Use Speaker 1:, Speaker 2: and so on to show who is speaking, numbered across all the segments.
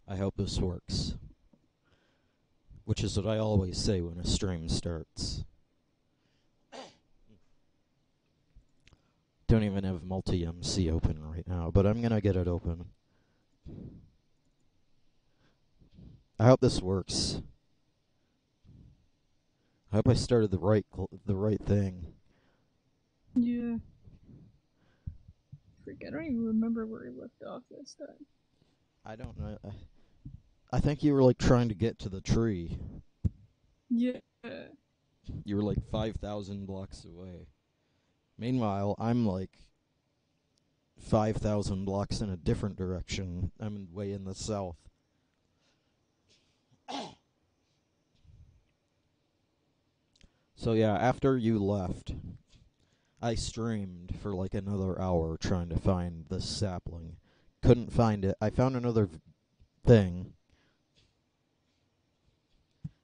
Speaker 1: I hope this works. Which is what I always say when a stream starts. Don't even have multi-MC open right now, but I'm gonna get it open. I hope this works. I hope I started the right thing.
Speaker 2: Yeah. Freak, I don't even remember where we left off this time.
Speaker 1: I don't know. I think you were like trying to get to the tree.
Speaker 2: Yeah.
Speaker 1: You were like 5,000 blocks away. Meanwhile, I'm like 5,000 blocks in a different direction. I'm way in the south. So yeah, after you left, I streamed for like another hour trying to find this sapling. Couldn't find it. I found another thing.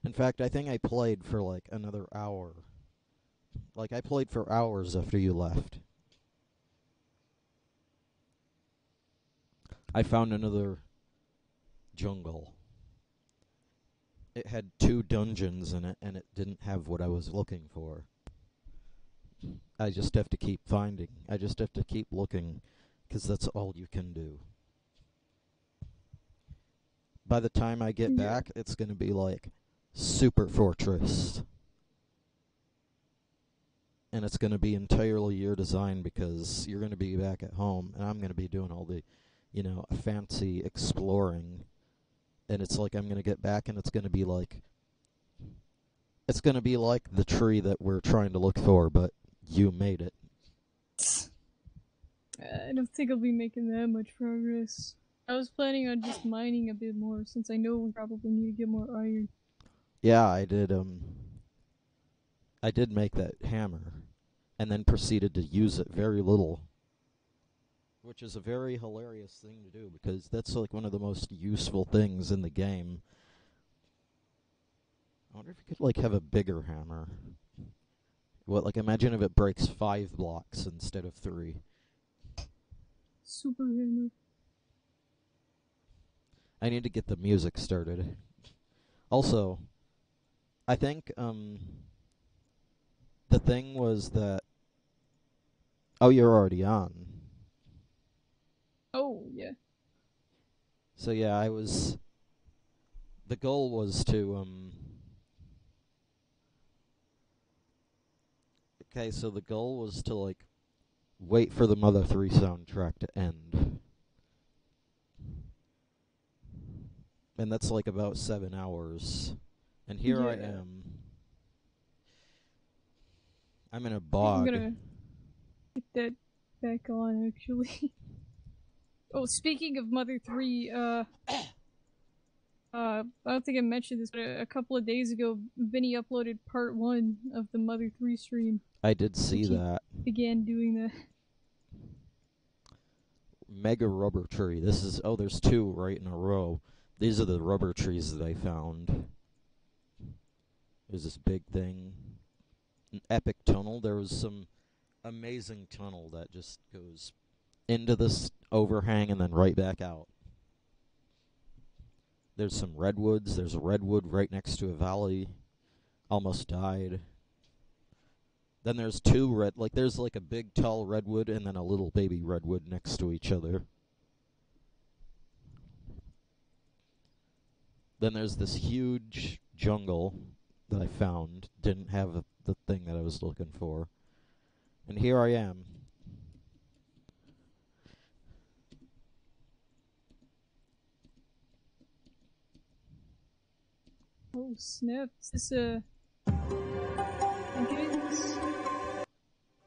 Speaker 1: In fact, I think I played for like another hour. Like, I played for hours after you left. I found another jungle. It had 2 dungeons in it, and it didn't have what I was looking for. I just have to keep finding. I just have to keep looking, because that's all you can do. By the time I get back, it's going to be like Super Fortress. And it's going to be entirely your design because you're going to be back at home, and I'm going to be doing all the, fancy exploring. And it's like I'm going to get back, and it's going to be like the tree that we're trying to look for, but you made it.
Speaker 2: I don't think I'll be making that much progress. I was planning on just mining a bit more, since I know we probably need to get more iron.
Speaker 1: Yeah, I did make that hammer, and then proceeded to use it very little. Which is a very hilarious thing to do, because that's like one of the most useful things in the game. I wonder if you could like have a bigger hammer. What, like, imagine if it breaks 5 blocks instead of 3.
Speaker 2: Super hammer.
Speaker 1: I need to get the music started. Also, I think the thing was that... Oh, you're already on.
Speaker 2: Oh, yeah.
Speaker 1: So yeah, the goal was to okay, so the goal was to like wait for the Mother 3 soundtrack to end. And that's like about 7 hours. And here I am. I'm in a bog.
Speaker 2: I'm gonna get that back on, actually. Oh, speaking of Mother 3, I don't think I mentioned this, but a couple of days ago, Vinny uploaded part 1 of the Mother 3 stream.
Speaker 1: I did see that.
Speaker 2: Began doing that.
Speaker 1: Mega rubber tree. There's 2 right in a row. These are the rubber trees that I found. There's this big thing. An epic tunnel. There was some amazing tunnel that just goes into this overhang and then right back out. There's some redwoods. There's a redwood right next to a valley. Almost died. Then there's 2 there's like a big tall redwood and then a little baby redwood next to each other. Then there's this huge jungle that I found. Didn't have the thing that I was looking for. And here I am.
Speaker 2: Oh, snap. Is this, I think it is.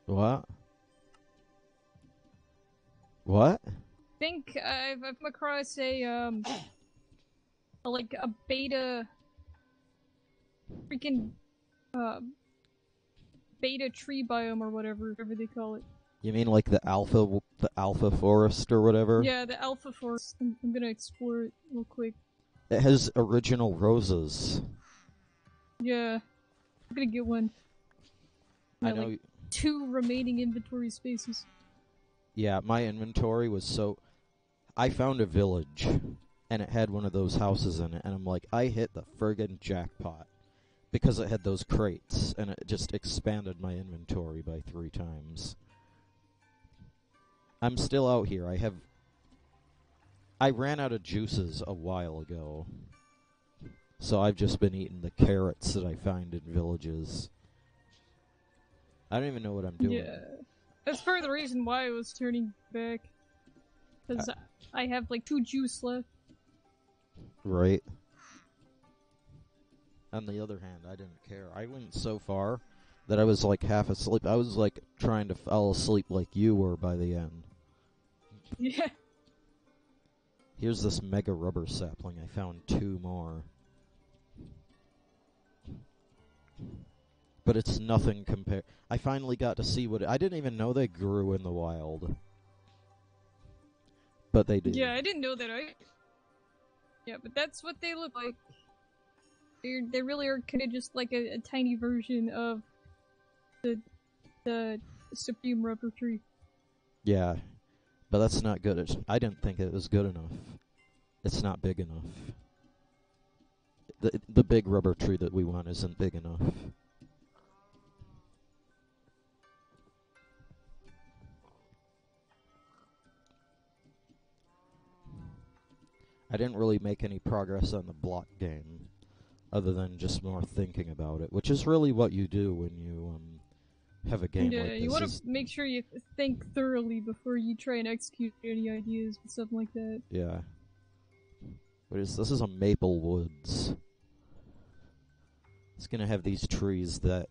Speaker 1: What? What?
Speaker 2: I think I've come across like a beta... freaking, beta tree biome or whatever they call it.
Speaker 1: You mean like the alpha forest or whatever?
Speaker 2: Yeah, the alpha forest. I'm gonna explore it real quick.
Speaker 1: It has original roses.
Speaker 2: Yeah, I'm gonna get one.
Speaker 1: I know.
Speaker 2: Like 2 remaining inventory spaces.
Speaker 1: Yeah, my inventory was so... I found a village. and it had one of those houses in it, and I'm like, I hit the friggin' jackpot. Because it had those crates, and it just expanded my inventory by 3 times. I'm still out here. I ran out of juices a while ago. So I've just been eating the carrots that I find in villages. I don't even know what I'm doing.
Speaker 2: Yeah. That's part of the reason why I was turning back. Because I have like 2 juice left.
Speaker 1: Right. On the other hand, I didn't care. I went so far that I was like half asleep. I was like trying to fall asleep like you were by the end.
Speaker 2: Yeah.
Speaker 1: Here's this mega rubber sapling. I found 2 more. But it's nothing compared. I finally got to see what I didn't even know they grew in the wild. But they do.
Speaker 2: Yeah, I didn't know that. Yeah, but that's what they look like. They really are kind of just like a tiny version of the supreme rubber tree.
Speaker 1: Yeah, but that's not good. I didn't think it was good enough. It's not big enough. The big rubber tree that we want isn't big enough. I didn't really make any progress on the block game, other than just more thinking about it, which is really what you do when you have a game like this.
Speaker 2: Yeah, you want to make sure you think thoroughly before you try and execute any ideas and stuff like that.
Speaker 1: Yeah. This is a maple woods. It's gonna have these trees that...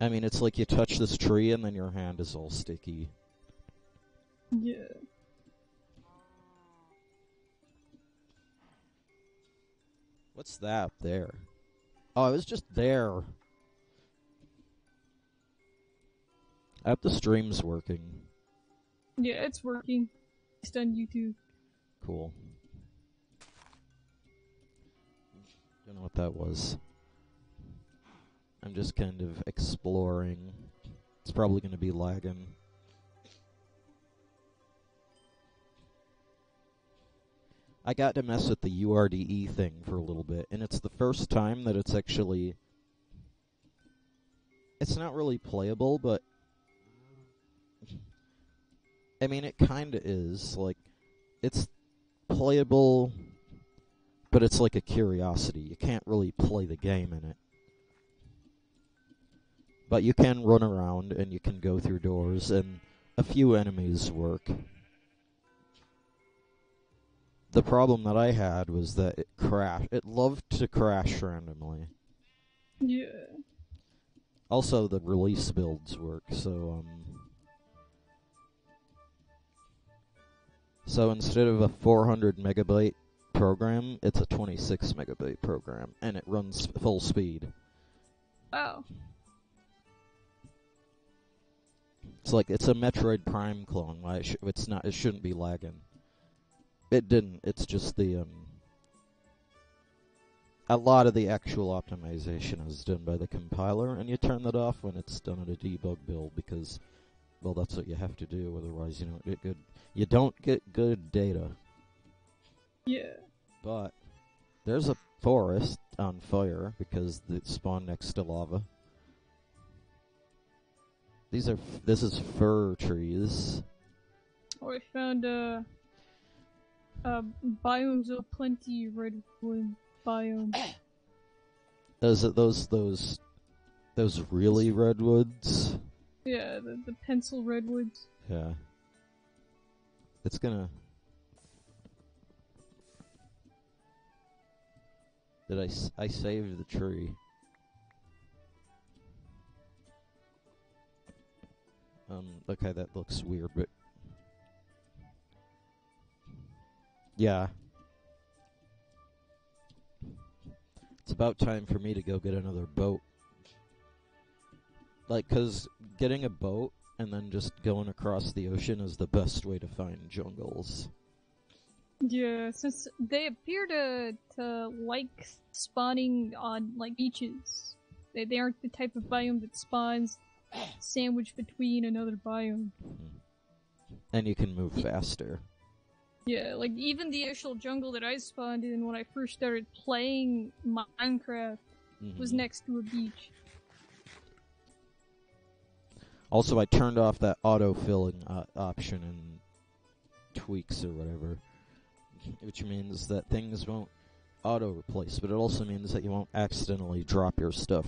Speaker 1: I mean, it's like you touch this tree and then your hand is all sticky.
Speaker 2: Yeah.
Speaker 1: What's that up there? Oh, I was just there. I hope the stream's working.
Speaker 2: Yeah, it's working. It's on YouTube.
Speaker 1: Cool. Don't know what that was. I'm just kind of exploring. It's probably going to be lagging. I got to mess with the URDE thing for a little bit, and it's the first time that it's actually... It's not really playable, but... I mean, it kinda is. Like, it's playable, but it's like a curiosity. You can't really play the game in it. But you can run around, and you can go through doors, and a few enemies work. The problem that I had was that it crashed. It loved to crash randomly.
Speaker 2: Yeah.
Speaker 1: Also, the release builds work, so, So instead of a 400 megabyte program, it's a 26 megabyte program, and it runs full speed.
Speaker 2: Wow.
Speaker 1: It's like, it's a Metroid Prime clone. It shouldn't be lagging. It didn't. It's just the, a lot of the actual optimization is done by the compiler, and you turn that off when it's done in a debug build, because, well, that's what you have to do, otherwise you don't get good... You don't get good data.
Speaker 2: Yeah.
Speaker 1: But there's a forest on fire because it spawned next to lava. This is fir trees.
Speaker 2: Oh, I found biomes of plenty redwood biome.
Speaker 1: Those really redwoods?
Speaker 2: Yeah, the pencil redwoods.
Speaker 1: Yeah. It's gonna... I saved the tree. Okay, that looks weird, but... Yeah. It's about time for me to go get another boat. Like, 'cause getting a boat and then just going across the ocean is the best way to find jungles.
Speaker 2: Yeah, since they appear to like spawning on, like, beaches. They aren't the type of biome that spawns sandwiched between another biome.
Speaker 1: And you can move faster.
Speaker 2: Yeah, like even the actual jungle that I spawned in when I first started playing Minecraft was next to a beach.
Speaker 1: Also, I turned off that auto-filling option in tweaks or whatever, which means that things won't auto-replace, but it also means that you won't accidentally drop your stuff.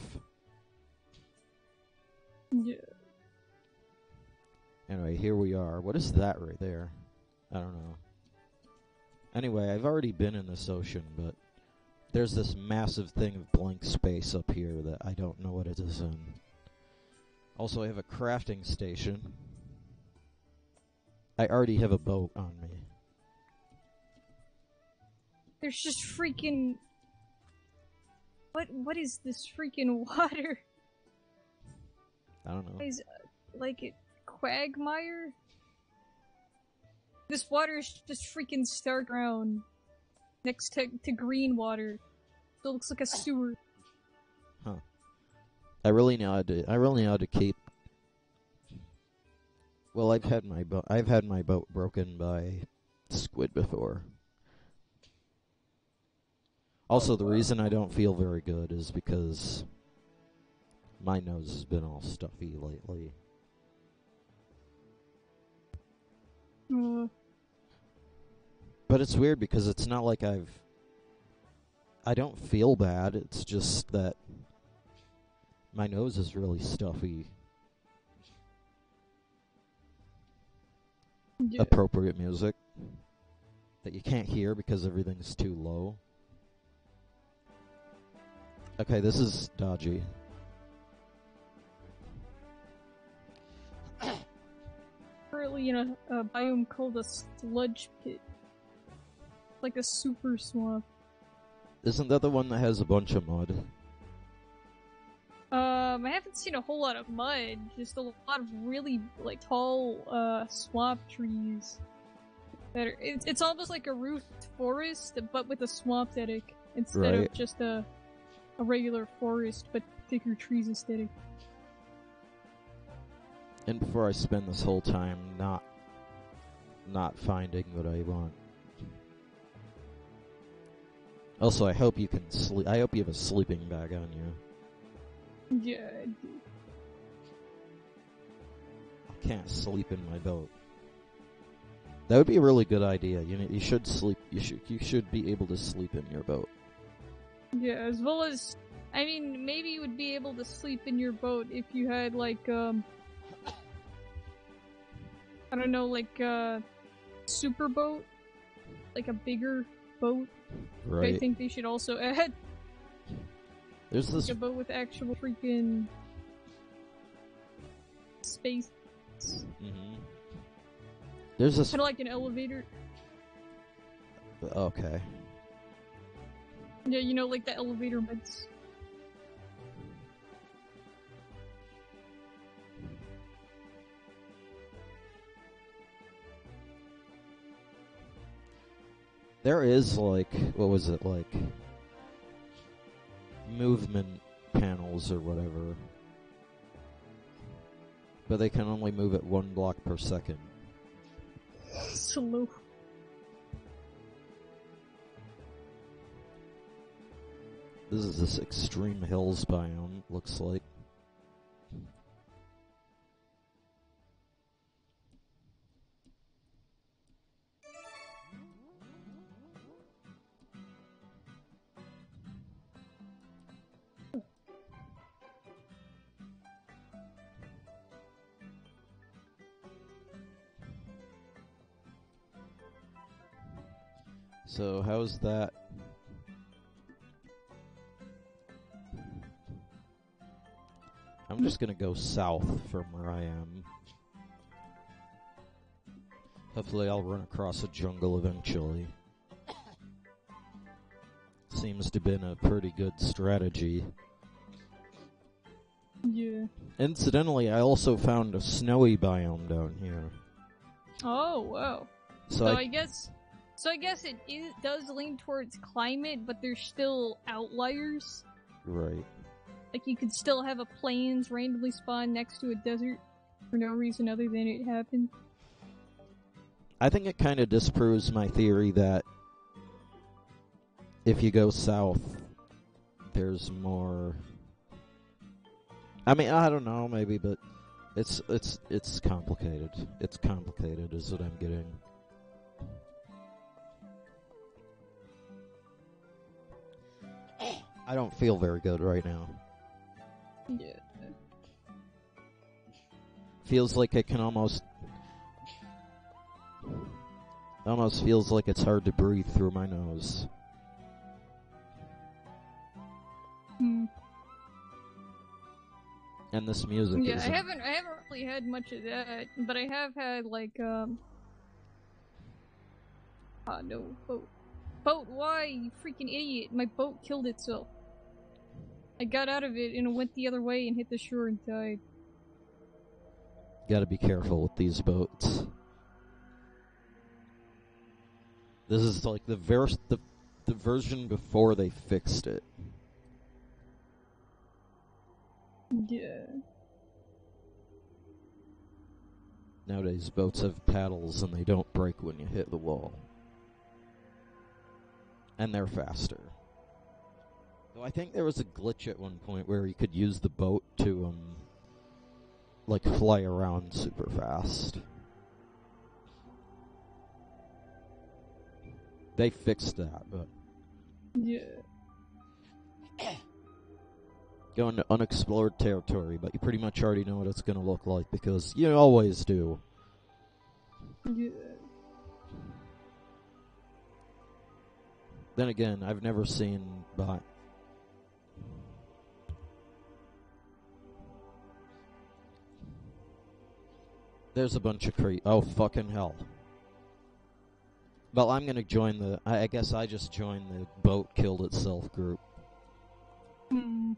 Speaker 2: Yeah.
Speaker 1: Anyway, here we are. What is that right there? I don't know. Anyway, I've already been in this ocean, but there's this massive thing of blank space up here that I don't know what it is in. Also, I have a crafting station. I already have a boat on me.
Speaker 2: There's just freaking... What is this freaking water?
Speaker 1: I don't know.
Speaker 2: Is like it quagmire? This water is just freaking stark brown next to green water. So it looks like a sewer.
Speaker 1: Huh. I really know how to keep. Well, I've had my boat broken by squid before. Also, the reason I don't feel very good is because my nose has been all stuffy lately. But it's weird because it's not like I don't feel bad, it's just that my nose is really stuffy.
Speaker 2: Yeah.
Speaker 1: Appropriate music that you can't hear because everything's too low. Okay, this is dodgy.
Speaker 2: Currently in a biome called a sludge pit. Like a super swamp.
Speaker 1: Isn't that the one that has a bunch of mud?
Speaker 2: I haven't seen a whole lot of mud, just a lot of really, like, tall, swamp trees. That are, it's almost like a roofed forest, but with a swamp aesthetic, instead of just a regular forest, but thicker trees aesthetic.
Speaker 1: And before I spend this whole time not finding what I want. Also, I hope you can sleep. I hope you have a sleeping bag on you.
Speaker 2: Yeah, I do.
Speaker 1: I can't sleep in my boat. That would be a really good idea. You should sleep. You should be able to sleep in your boat.
Speaker 2: Yeah, as well as, I mean, maybe you would be able to sleep in your boat if you had like I don't know, like a super boat, like a bigger boat.
Speaker 1: Right.
Speaker 2: I think they should also add.
Speaker 1: There's this
Speaker 2: like a boat with actual freaking space.
Speaker 1: Mm-hmm. There's this
Speaker 2: kind of like an elevator.
Speaker 1: Okay.
Speaker 2: Yeah, you know, like the elevator beds.
Speaker 1: There is like, what was it, like movement panels or whatever, but they can only move at 1 block per second.
Speaker 2: Slow.
Speaker 1: This is this extreme hills biome, looks like. So, how's that? I'm just gonna go south from where I am. Hopefully I'll run across a jungle eventually. Seems to have been a pretty good strategy.
Speaker 2: Yeah.
Speaker 1: Incidentally, I also found a snowy biome down here.
Speaker 2: Oh, wow.
Speaker 1: So
Speaker 2: I guess it does lean towards climate, but there's still outliers.
Speaker 1: Right.
Speaker 2: Like, you could still have a plains randomly spawn next to a desert for no reason other than it happened.
Speaker 1: I think it kind of disproves my theory that if you go south, there's more. I mean, I don't know, maybe, but it's complicated. It's complicated, is what I'm getting. I don't feel very good right now.
Speaker 2: Yeah.
Speaker 1: Feels like it can almost feels like it's hard to breathe through my nose. And this music
Speaker 2: Yeah,
Speaker 1: isn't.
Speaker 2: I haven't really had much of that, but I have had like no, boat, why, you freaking idiot? My boat killed itself. I got out of it and it went the other way and hit the shore and died.
Speaker 1: Gotta be careful with these boats. This is like the version before they fixed it.
Speaker 2: Yeah.
Speaker 1: Nowadays, boats have paddles and they don't break when you hit the wall. And they're faster. Though I think there was a glitch at one point where you could use the boat to, like, fly around super fast. They fixed that, but...
Speaker 2: Yeah.
Speaker 1: Go into unexplored territory, but you pretty much already know what it's gonna look like, because you always do.
Speaker 2: Yeah.
Speaker 1: Then again, I've never seen... There's a bunch of oh, fucking hell. Well, I'm gonna join the... I guess I just joined the boat killed itself group.
Speaker 2: Hmm.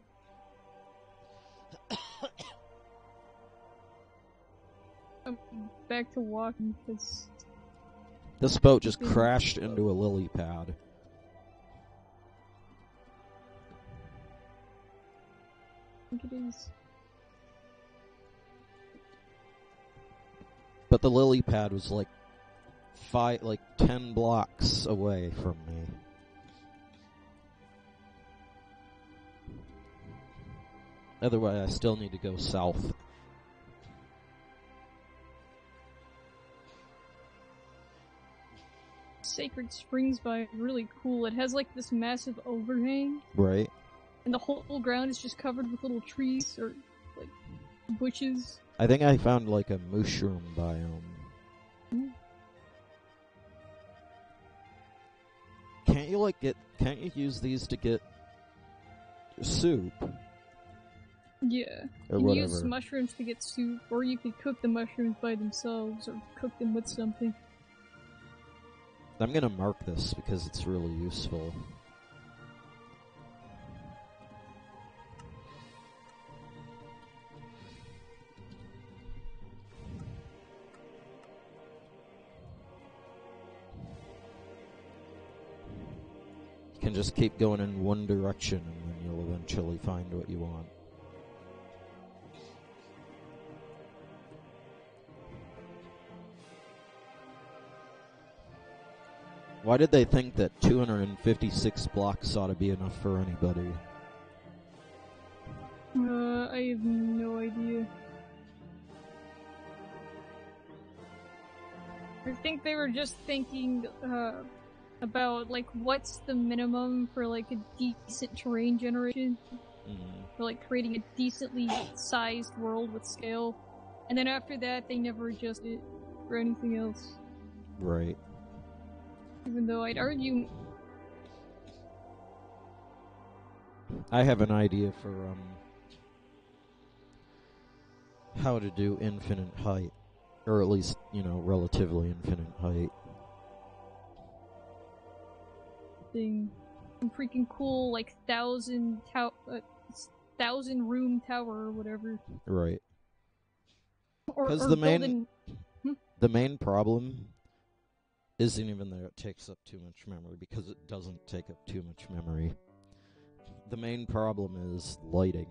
Speaker 2: I'm back to walking because...
Speaker 1: This boat just crashed into a lily pad.
Speaker 2: I think it is.
Speaker 1: But the lily pad was like 10 blocks away from me. Otherwise, I still need to go south.
Speaker 2: Sacred Springs by really cool. It has like this massive overhang.
Speaker 1: Right.
Speaker 2: And the whole ground is just covered with little trees or like bushes.
Speaker 1: I think I found like a mushroom biome. Can't you use these to get soup?
Speaker 2: Yeah.
Speaker 1: Or
Speaker 2: you can
Speaker 1: whatever.
Speaker 2: use mushrooms to get soup, or you could cook the mushrooms by themselves, or cook them with something.
Speaker 1: I'm gonna mark this because it's really useful. You can just keep going in one direction and then you'll eventually find what you want. Why did they think that 256 blocks ought to be enough for anybody?
Speaker 2: I have no idea. I think they were just thinking, about, like, what's the minimum for, like, a decent terrain generation? For, like, creating a decently sized world with scale. And then after that, they never adjusted for anything else.
Speaker 1: Right.
Speaker 2: Even though I'd argue...
Speaker 1: I have an idea for, how to do infinite height. Or at least, relatively infinite height.
Speaker 2: Thing. Some freaking cool, like, 1,000 room tower or whatever.
Speaker 1: Right.
Speaker 2: Because
Speaker 1: the main problem isn't even that it takes up too much memory, because it doesn't take up too much memory. The main problem is lighting.